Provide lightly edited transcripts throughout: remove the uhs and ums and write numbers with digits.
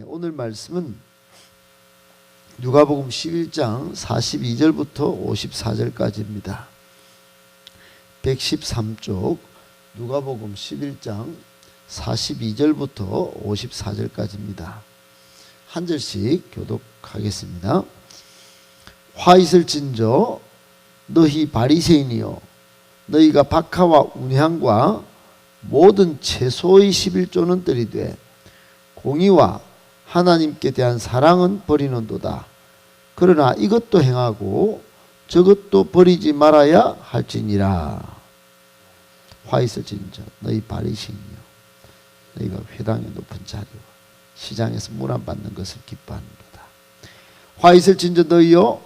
오늘 말씀은 누가복음 11장 42절부터 54절까지입니다. 113쪽 누가복음 11장 42절부터 54절까지입니다. 한 절씩 교독하겠습니다. 화 있을진저 너희 바리새인이여, 너희가 박하와 운향과 모든 채소의 11조는 들이되 공의와 하나님께 대한 사랑은 버리는도다. 그러나 이것도 행하고 저것도 버리지 말아야 할지니라. 화 있을진저 너희 바리새인이여, 너희가 회당의 높은 자리와 시장에서 문안 받는 것을 기뻐하는도다. 화 있을진저 너희여,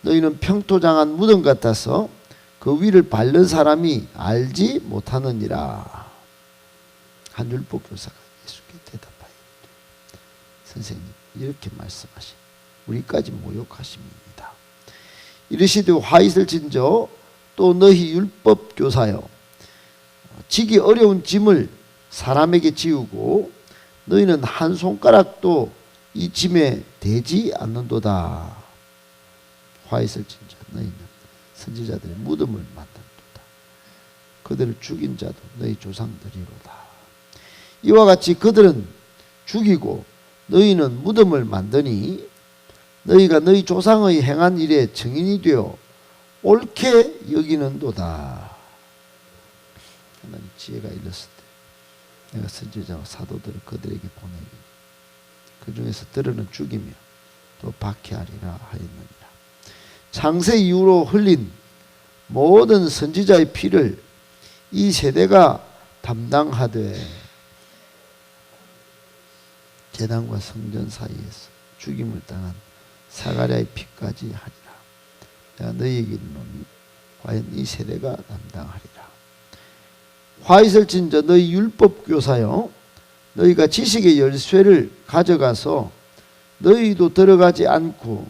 너희는 평토장한 무덤 같아서 그 위를 밟는 사람이 알지 못하느니라. 한 율법 교사가 예수께 대답하여 선생님 이렇게 말씀하시 우리까지 모욕하십니다. 이르시되 화 있을진저 또 너희 율법 교사여, 지기 어려운 짐을 사람에게 지우고 너희는 한 손가락도 이 짐에 대지 않는도다. 화 있을진저 너희는 선지자들의 무덤을 만든도다. 그들을 죽인 자도 너희 조상들이로다. 이와 같이 그들은 죽이고 너희는 무덤을 만드니 너희가 너희 조상의 행한 일에 증인이 되어 옳게 여기는도다. 하나님 지혜가 이르시되 내가 선지자와 사도들을 그들에게 보내니 그 중에서 들으는 죽이며 또 박해하리라 하였느니라. 창세 이후로 흘린 모든 선지자의 피를 이 세대가 담당하되 제단과 성전 사이에서 죽임을 당한 사가랴의 피까지 하리라. 내가 너희에게 이르노니 과연 이 세대가 담당하리라. 화 있을진저 너희 율법 교사여, 너희가 지식의 열쇠를 가져가서 너희도 들어가지 않고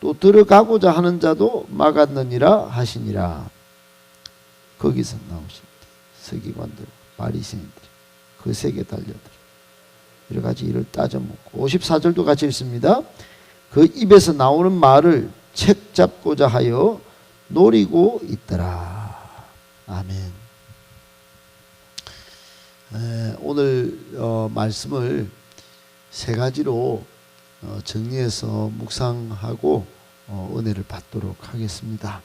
또 들어가고자 하는 자도 막았느니라 하시니라. 거기서 나오신 서기관들 바리새인들이 그 세계 달려들어 여러 가지 일을 따져먹고 54절도 같이 읽습니다. 그 입에서 나오는 말을 책 잡고자 하여 노리고 있더라. 아멘. 오늘 말씀을 세 가지로 정리해서 묵상하고 은혜를 받도록 하겠습니다.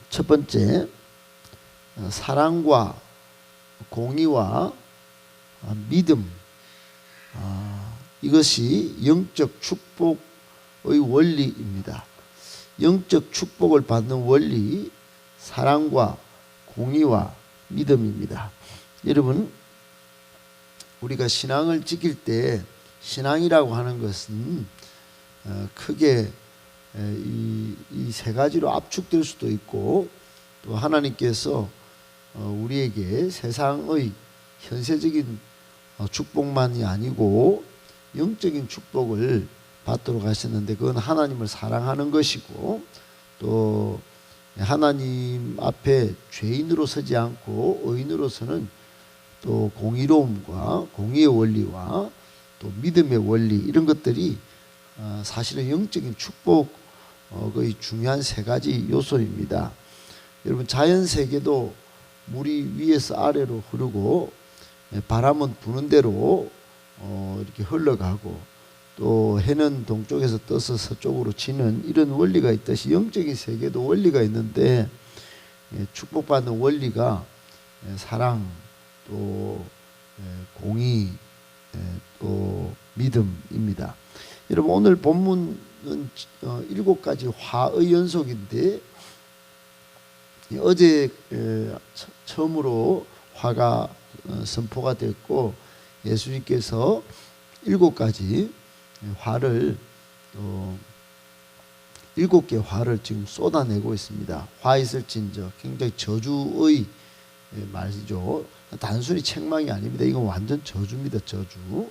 첫 번째, 사랑과 공의와 믿음, 이것이 영적 축복의 원리입니다. 영적 축복을 받는 원리, 사랑과 공의와 믿음입니다. 여러분, 우리가 신앙을 지킬 때 신앙이라고 하는 것은 크게 이 세 가지로 압축될 수도 있고, 또 하나님께서 우리에게 세상의 현세적인 축복만이 아니고 영적인 축복을 받도록 하셨는데, 그건 하나님을 사랑하는 것이고, 또 하나님 앞에 죄인으로 서지 않고 의인으로서는 또 공의로움과 공의의 원리와 또 믿음의 원리, 이런 것들이 사실은 영적인 축복의 중요한 세 가지 요소입니다. 여러분, 자연 세계도 물이 위에서 아래로 흐르고 바람은 부는 대로 이렇게 흘러가고, 또 해는 동쪽에서 떠서 서쪽으로 치는 이런 원리가 있듯이 영적인 세계도 원리가 있는데, 축복받는 원리가 사랑, 또 공의, 또 믿음입니다. 여러분, 오늘 본문은 7가지 화의 연속인데, 어제 처음으로 화가 선포가 됐고, 예수님께서 7가지 화를, 또 7개 화를 지금 쏟아내고 있습니다. 화 있을진저, 굉장히 저주의 말이죠. 단순히 책망이 아닙니다. 이건 완전 저주입니다. 저주.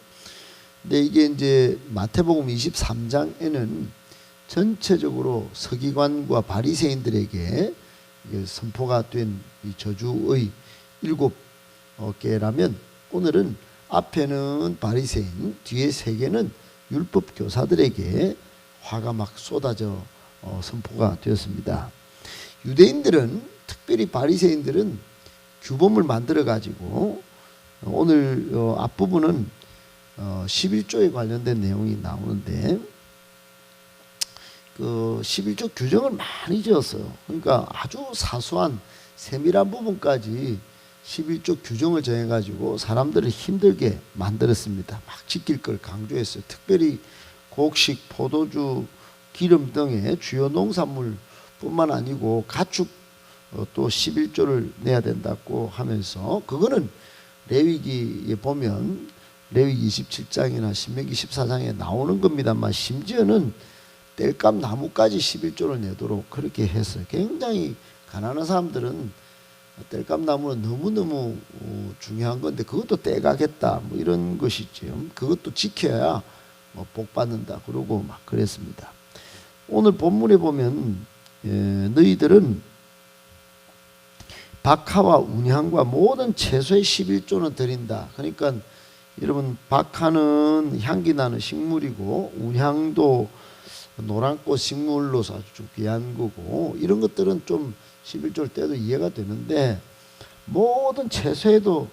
근데 이게 이제 마태복음 23장에는 전체적으로 서기관과 바리새인들에게 선포가 된 이 저주의 7개라면, 오늘은 앞에는 바리새인, 뒤에 세 개는 율법 교사들에게 화가 막 쏟아져 선포가 되었습니다. 유대인들은, 특별히 바리새인들은 규범을 만들어 가지고, 오늘 앞부분은 11조에 관련된 내용이 나오는데, 그 11조 규정을 많이 지었어요. 그러니까 아주 사소한 세밀한 부분까지 11조 규정을 정해가지고 사람들을 힘들게 만들었습니다. 막 지킬 걸 강조했어요. 특별히 곡식, 포도주, 기름 등의 주요 농산물 뿐만 아니고 가축 또 11조를 내야 된다고 하면서, 그거는 레위기에 보면 레위기 27장이나 신명기 14장에 나오는 겁니다만, 심지어는 땔감 나무까지 11조를 내도록 그렇게 했어요. 굉장히 가난한 사람들은 땔감 나무는 너무너무 중요한 건데 그것도 떼가겠다 뭐 이런 것이죠. 그것도 지켜야 복 받는다 그러고 막 그랬습니다. 오늘 본문에 보면 너희들은 박하와 운향과 모든 채소의 11조는 드린다. 그러니까 여러분, 박하는 향기 나는 식물이고 운향도 노란꽃 식물로서 아주 귀한 거고, 이런 것들은 좀 11조를 떼도 이해가 되는데, 모든 채소에도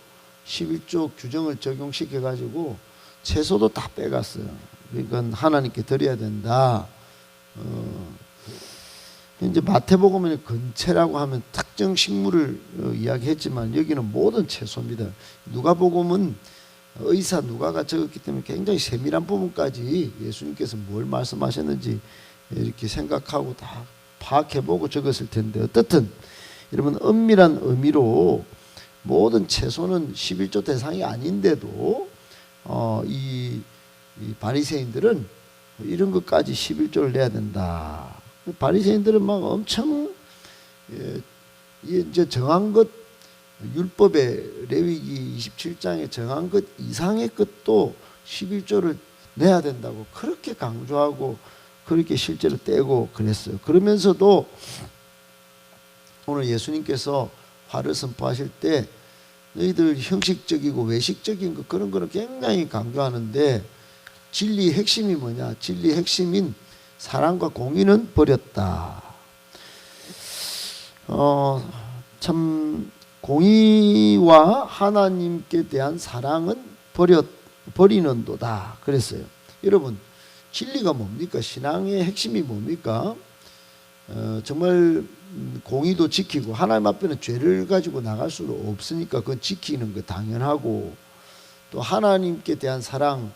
11조 규정을 적용시켜 가지고 채소도 다 빼갔어요. 그러니까 하나님께 드려야 된다. 이제 마태복음은 근채라고 하면 특정 식물을 이야기했지만 여기는 모든 채소입니다. 누가복음은 의사 누가가 적었기 때문에 굉장히 세밀한 부분까지 예수님께서 뭘 말씀하셨는지 이렇게 생각하고 다 파악해보고 적었을 텐데, 어떻든 여러분, 엄밀한 의미로 모든 채소는 11조 대상이 아닌데도 이 바리새인들은 이런 것까지 11조를 내야 된다. 바리새인들은 막 엄청 이제 정한 것, 율법의 레위기 27장에 정한 것 이상의 것도 11조를 내야 된다고 그렇게 강조하고 그렇게 실제로 떼고 그랬어요. 그러면서도 오늘 예수님께서 화를 선포하실 때 너희들 형식적이고 외식적인 것, 그런 거는 굉장히 강조하는데, 진리의 핵심이 뭐냐? 진리의 핵심인 사랑과 공의는 버렸다. 참 공의와 하나님께 대한 사랑은 버리는도다 그랬어요. 여러분, 진리가 뭡니까? 신앙의 핵심이 뭡니까? 정말 공의도 지키고, 하나님 앞에는 죄를 가지고 나갈 수 없으니까 그건 지키는 거 당연하고, 또 하나님께 대한 사랑,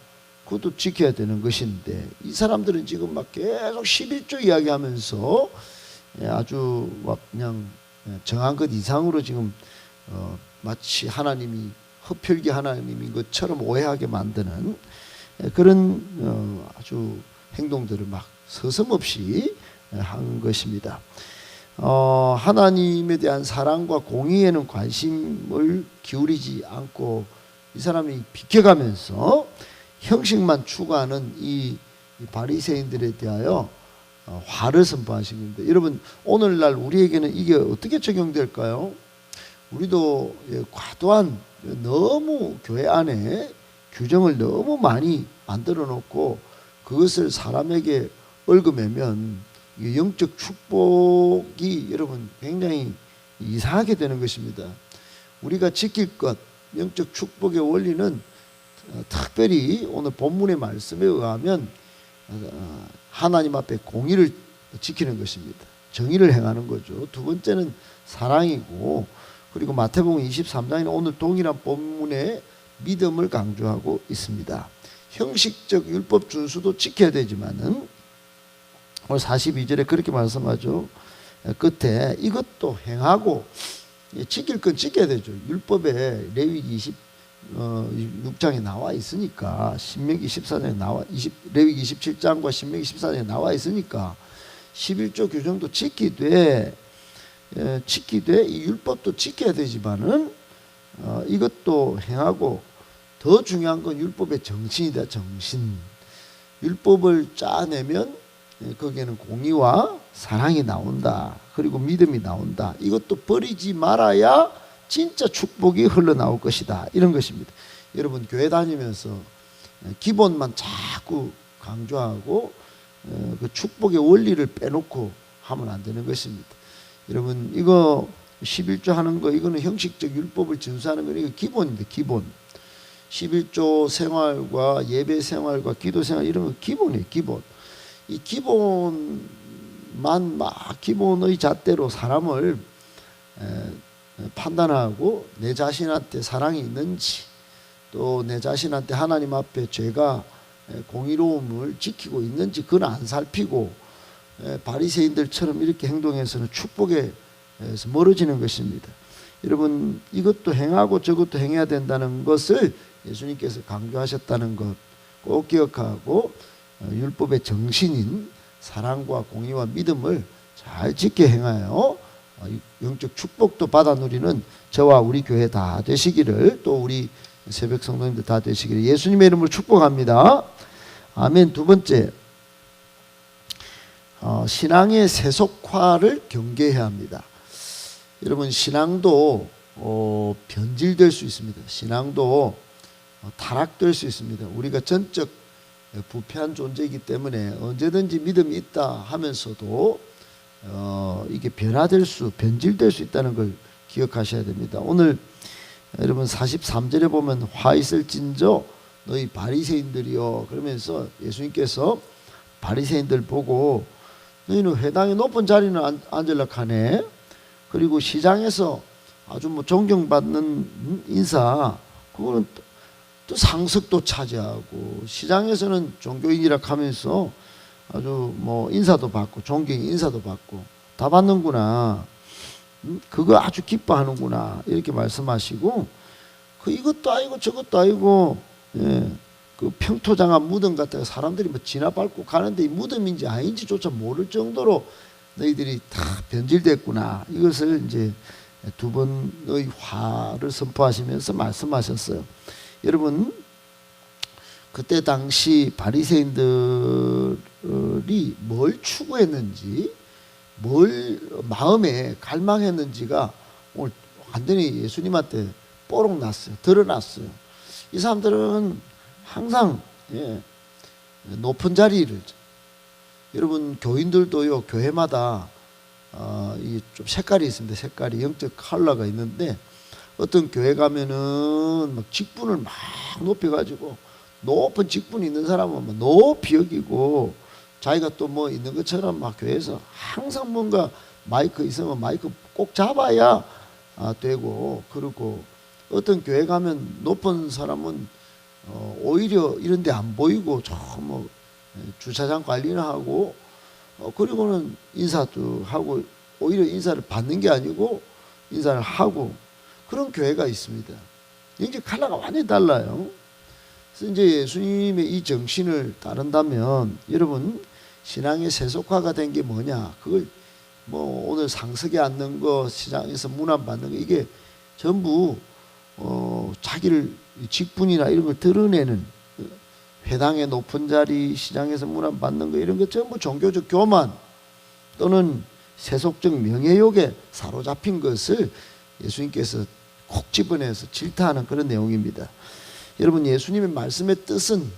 그것도 지켜야 되는 것인데, 이 사람들은 지금 막 계속 11조 이야기하면서 아주 막 그냥 정한 것 이상으로 지금 마치 하나님이 흡혈귀 하나님인 것처럼 오해하게 만드는 그런 아주 행동들을 막 서슴없이 한 것입니다. 하나님에 대한 사랑과 공의에는 관심을 기울이지 않고 이 사람이 비켜가면서 형식만 추구하는 이 바리새인들에 대하여 화를 선포하신 겁니다. 여러분, 오늘날 우리에게는 이게 어떻게 적용될까요? 우리도 과도한, 너무 교회 안에 규정을 너무 많이 만들어 놓고 그것을 사람에게 얽어매면 영적 축복이 여러분 굉장히 이상하게 되는 것입니다. 우리가 지킬 것, 영적 축복의 원리는 특별히 오늘 본문의 말씀에 의하면 하나님 앞에 공의를 지키는 것입니다. 정의를 행하는 거죠. 두 번째는 사랑이고, 그리고 마태복음 23장에는 오늘 동일한 본문의 믿음을 강조하고 있습니다. 형식적 율법 준수도 지켜야 되지만은 오늘 42절에 그렇게 말씀하죠. 끝에 이것도 행하고, 지킬 건 지켜야 되죠. 율법에 레위기 26장에 나와 있으니까, 신명기 14장에 레위기 27장과 신명기 14장에 나와 있으니까 11조 규정도 지키되 이 율법도 지켜야 되지만은 이것도 행하고, 더 중요한 건 율법의 정신이다. 정신. 율법을 짜내면 거기에는 공의와 사랑이 나온다. 그리고 믿음이 나온다. 이것도 버리지 말아야 진짜 축복이 흘러나올 것이다. 이런 것입니다. 여러분 교회 다니면서 기본만 자꾸 강조하고 그 축복의 원리를 빼놓고 하면 안 되는 것입니다. 여러분 이거 11조 하는 거 이거는 형식적 율법을 준수하는 거는 이거 기본입니다. 기본. 11조 생활과 예배 생활과 기도 생활 이런 거 기본이에요. 기본. 이 기본만 막 기본의 잣대로 사람을 판단하고 내 자신한테 사랑이 있는지 또 내 자신한테 하나님 앞에 죄가 공의로움을 지키고 있는지 그건 안 살피고 바리새인들처럼 이렇게 행동해서는 축복에서 멀어지는 것입니다. 여러분 이것도 행하고 저것도 행해야 된다는 것을 예수님께서 강조하셨다는 것 꼭 기억하고 율법의 정신인 사랑과 공의와 믿음을 잘 지켜 행하여 영적 축복도 받아 누리는 저와 우리 교회 다 되시기를, 또 우리 새벽 성도님들 다 되시기를 예수님의 이름으로 축복합니다. 아멘. 두 번째, 신앙의 세속화를 경계해야 합니다. 여러분 신앙도 변질될 수 있습니다. 신앙도 타락될 수 있습니다. 우리가 전적 부패한 존재이기 때문에 언제든지 믿음이 있다 하면서도 이게 변질될 수 있다는 걸 기억하셔야 됩니다. 오늘 여러분 43절에 보면 화 있을진저 너희 바리새인들이여 그러면서 예수님께서 바리새인들 보고 너희는 회당의 높은 자리는 앉으려고 하네. 그리고 시장에서 아주 뭐 존경받는 인사 그거는 또 상석도 차지하고 시장에서는 종교인이라 하면서 아주 뭐 인사도 받고 존경 인사도 받고 다 받는구나. 그거 아주 기뻐하는구나 이렇게 말씀하시고 그 이것도 아니고 저것도 아니고 그 평토장한 무덤 같다가 사람들이 뭐 지나밟고 가는데 이 무덤인지 아닌지조차 모를 정도로 너희들이 다 변질됐구나. 이것을 이제 두 번의 화를 선포하시면서 말씀하셨어요. 여러분 그때 당시 바리새인들이 뭘 추구했는지 뭘 마음에 갈망했는지가 오늘 완전히 예수님한테 뽀록 났어요. 드러났어요. 이 사람들은 항상 높은 자리를, 여러분 교인들도요 교회마다 이 좀 색깔이 있습니다. 색깔이 영적 컬러가 있는데 어떤 교회 가면은 막 직분을 막 높여가지고 높은 직분이 있는 사람은 막 높이 여기고 자기가 또 뭐 있는 것처럼 막 교회에서 항상 뭔가 마이크 있으면 마이크 꼭 잡아야 되고, 그리고 어떤 교회 가면 높은 사람은 오히려 이런 데 안 보이고 저 뭐 주차장 관리는 하고 그리고는 인사도 하고 오히려 인사를 받는 게 아니고 인사를 하고 그런 교회가 있습니다. 이제 컬러가 완전히 달라요. 그래서 이제 예수님의 이 정신을 따른다면 여러분 신앙의 세속화가 된 게 뭐냐, 그걸 뭐 오늘 상석에 앉는 거 시장에서 문안 받는 거 이게 전부 자기를 직분이나 이런 걸 드러내는 회당의 높은 자리 시장에서 문안 받는 거 이런 거 전부 종교적 교만 또는 세속적 명예욕에 사로잡힌 것을 예수님께서 콕 집어내서 질타하는 그런 내용입니다. 여러분 예수님의 말씀의 뜻은,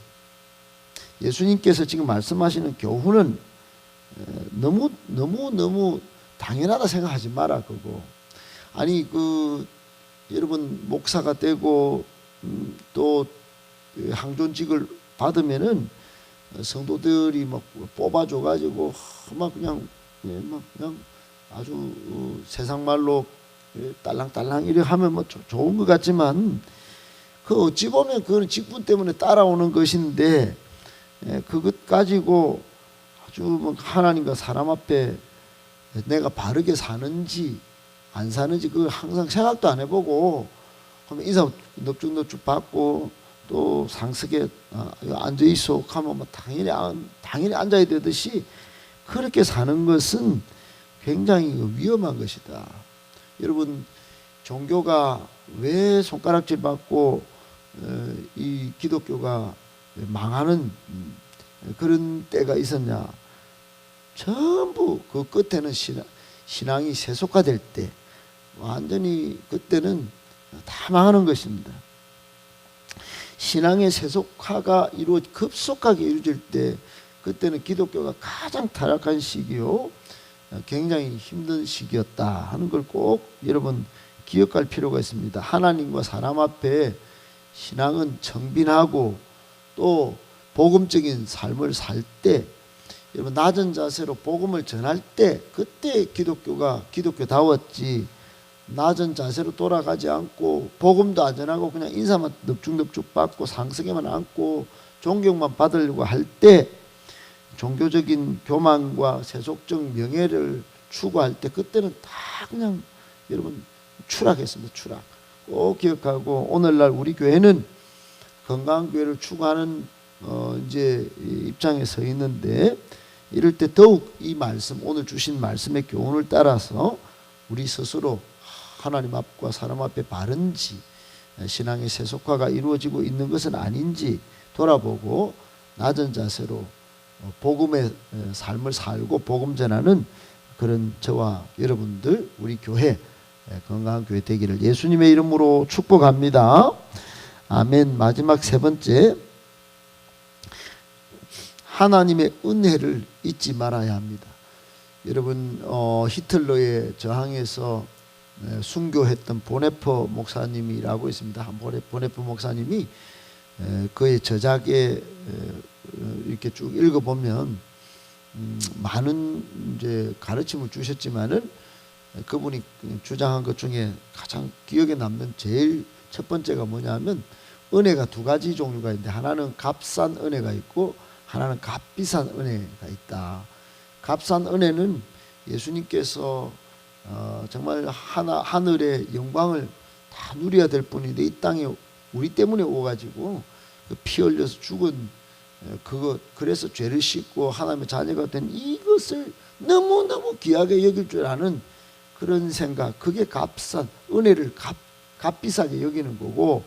예수님께서 지금 말씀하시는 교훈은 너무 당연하다 생각하지 마라 그거. 아니 그 여러분 목사가 되고 또 항존직을 받으면은 성도들이 막 뽑아줘 가지고 막 그냥 아주 세상 말로 딸랑딸랑 이렇게 하면 뭐 좋은 것 같지만 그 어찌 보면 그건 직분 때문에 따라오는 것인데 그것 가지고 아주 뭐 하나님과 사람 앞에 내가 바르게 사는지 안 사는지 그걸 항상 생각도 안 해보고 그러면 인사 넙죽넙죽 받고 또 상석에 앉아 있어 하면 뭐 당연히 앉아야 되듯이 그렇게 사는 것은 굉장히 위험한 것이다. 여러분 종교가 왜 손가락질 받고 이 기독교가 망하는 그런 때가 있었냐? 전부 그 끝에는 신앙이 세속화될 때 완전히 그때는 다 망하는 것입니다. 신앙의 세속화가 급속하게 이루어질 때, 그때는 기독교가 가장 타락한 시기요, 굉장히 힘든 시기였다 하는 걸 꼭 여러분 기억할 필요가 있습니다. 하나님과 사람 앞에 신앙은 정빈하고 또 복음적인 삶을 살 때, 여러분 낮은 자세로 복음을 전할 때, 그때 기독교가 기독교다웠지, 낮은 자세로 돌아가지 않고 복음도 안 전하고 그냥 인사만 넙죽넙죽 받고 상석에만 앉고 존경만 받으려고 할 때, 종교적인 교만과 세속적 명예를 추구할 때, 그때는 다 그냥 여러분 추락했습니다. 추락. 꼭 기억하고, 오늘날 우리 교회는 건강한 교회를 추구하는 이제 입장에 서 있는데, 이럴 때 더욱 이 말씀, 오늘 주신 말씀의 교훈을 따라서 우리 스스로 하나님 앞과 사람 앞에 바른지, 신앙의 세속화가 이루어지고 있는 것은 아닌지 돌아보고 낮은 자세로 복음의 삶을 살고 복음 전하는 그런 저와 여러분들, 우리 교회, 건강한 교회 되기를 예수님의 이름으로 축복합니다. 아멘. 마지막 세 번째, 하나님의 은혜를 잊지 말아야 합니다. 여러분 히틀러에 저항해서 순교했던 보네퍼 목사님이라고 있습니다. 보네퍼 목사님이 그의 저작에 이렇게 쭉 읽어보면 많은 이제 가르침을 주셨지만은, 그분이 주장한 것 중에 가장 기억에 남는 제일 첫 번째가 뭐냐면, 은혜가 두 가지 종류가 있는데, 하나는 값싼 은혜가 있고 하나는 값비싼 은혜가 있다. 값싼 은혜는 예수님께서 정말 하늘의 영광을 다 누려야 될 분인데 이 땅에 우리 때문에 오가지고 피 흘려서 죽은 그래서 죄를 씻고 하나님의 자녀가 된 이것을 너무너무 귀하게 여길 줄 아는 그런 생각, 그게 값싼 은혜를 값비싸게 여기는 거고,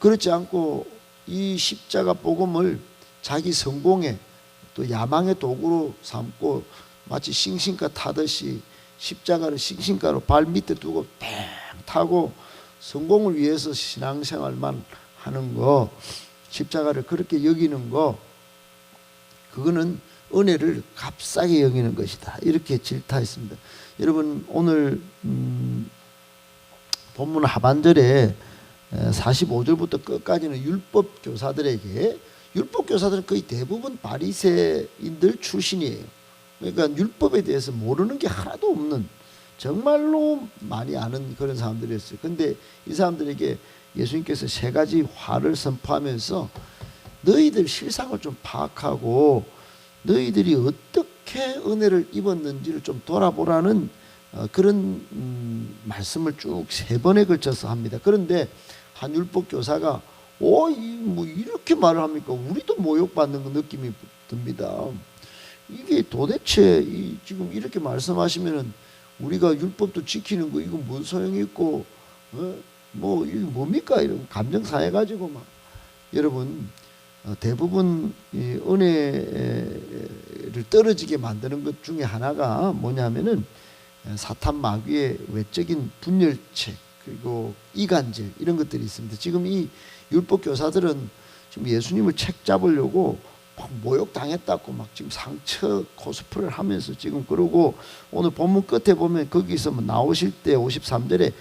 그렇지 않고 이 십자가 복음을 자기 성공의 또 야망의 도구로 삼고 마치 싱싱가 타듯이 십자가를 싱싱가로 발 밑에 두고 뺑 타고 성공을 위해서 신앙생활만 하는 거, 십자가를 그렇게 여기는 거, 그거는 은혜를 값싸게 여기는 것이다, 이렇게 질타했습니다. 여러분 오늘 본문 하반절에 45절부터 끝까지는 율법 교사들에게, 율법 교사들은 거의 대부분 바리새인들 출신이에요. 그러니까 율법에 대해서 모르는 게 하나도 없는, 정말로 많이 아는 그런 사람들이었어요. 근데 이 사람들에게 예수님께서 세 가지 화를 선포하면서 너희들 실상을 좀 파악하고 너희들이 어떻게 은혜를 입었는지를 좀 돌아보라는 그런 말씀을 쭉 세 번에 걸쳐서 합니다. 그런데 한 율법 교사가 뭐 이렇게 말을 합니까? 우리도 모욕받는 느낌이 듭니다. 이게 도대체 지금 이렇게 말씀하시면은 우리가 율법도 지키는 거 이거 뭔 소용이 있고 뭐 이게 뭡니까? 이런 감정 상해가지고 막, 여러분 대부분 이 은혜를 떨어지게 만드는 것 중에 하나가 뭐냐면은 사탄 마귀의 외적인 분열책 그리고 이간질 이런 것들이 있습니다. 지금 이 율법 교사들은 지금 예수님을 책 잡으려고 막 모욕당했다고 막 지금 상처 코스프레를 하면서 지금 그러고, 오늘 본문 끝에 보면 거기서 뭐 나오실 때 53절에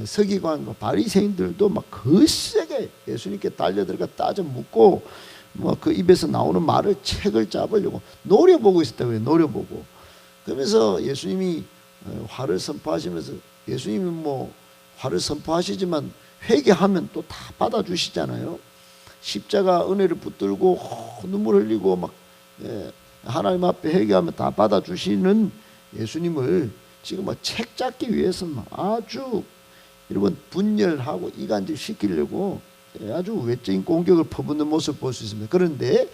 서기관과 바리새인들도 막 거세게 예수님께 달려들어가 따져 묻고 뭐 그 입에서 나오는 말을 책을 잡으려고 노려보고 있었다고요. 노려보고. 그러면서 예수님이 화를 선포하시면서, 예수님이 뭐 화를 선포하시지만 회개하면 또 다 받아주시잖아요. 십자가 은혜를 붙들고 눈물 흘리고 막 하나님 앞에 회개하면 다 받아주시는 예수님을 지금 막 책 잡기 위해서 막 아주 여러분 분열하고 이간질 시키려고 아주 외적인 공격을 퍼붓는 모습을 볼 수 있습니다. 그런데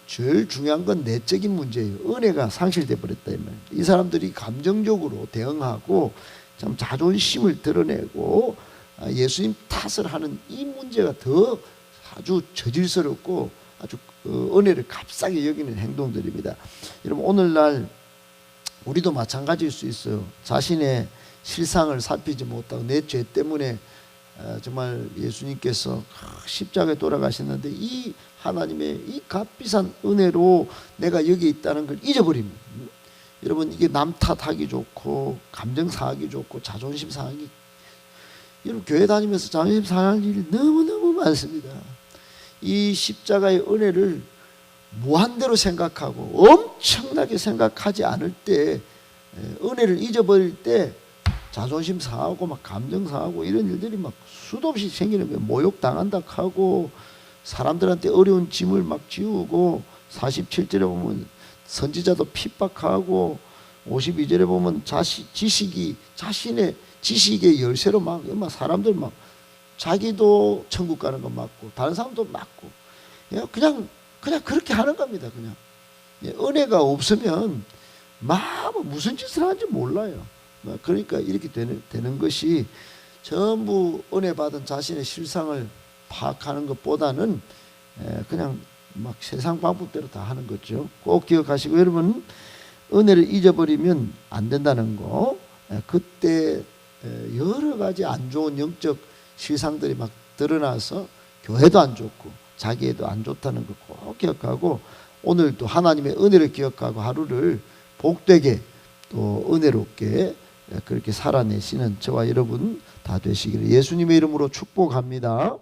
제일 중요한 건 내적인 문제예요. 은혜가 상실돼 버렸다 이 말이에요. 이 사람들이 감정적으로 대응하고 참 자존심을 드러내고 예수님 탓을 하는 이 문제가 더 아주 저질스럽고 아주 은혜를 값싸게 여기는 행동들입니다. 여러분 오늘날 우리도 마찬가지일 수 있어요. 자신의 실상을 살피지 못하고 내 죄 때문에 정말 예수님께서 십자가에 돌아가셨는데 이 하나님의 이 값비싼 은혜로 내가 여기 있다는 걸 잊어버립니다. 여러분 이게 남 탓하기 좋고 감정 상하기 좋고 자존심 상하기, 여러분 교회 다니면서 자존심 상할 일이 너무너무 많습니다. 이 십자가의 은혜를 무한대로 생각하고 엄청나게 생각하지 않을 때, 은혜를 잊어버릴 때 자존심 상하고 막 감정 상하고 이런 일들이 막 수도 없이 생기는 거예요. 모욕 당한다 하고 사람들한테 어려운 짐을 막 지우고, 47절에 보면 선지자도 핍박하고, 52절에 보면 자신의 지식의 열쇠로 막 사람들 막 자기도 천국 가는 거 맞고 다른 사람도 맞고, 그냥 그렇게 하는 겁니다. 그냥 은혜가 없으면 무슨 짓을 하는지 몰라요. 그러니까 이렇게 되는 것이 전부 은혜 받은 자신의 실상을 파악하는 것보다는 그냥 막 세상 방법대로 다 하는 거죠. 꼭 기억하시고, 여러분 은혜를 잊어버리면 안 된다는 거. 그때 여러 가지 안 좋은 영적 실상들이 막 드러나서 교회도 안 좋고 자기에도 안 좋다는 거 꼭 기억하고, 오늘도 하나님의 은혜를 기억하고 하루를 복되게 또 은혜롭게 그렇게 살아내시는 저와 여러분 다 되시기를 예수님의 이름으로 축복합니다.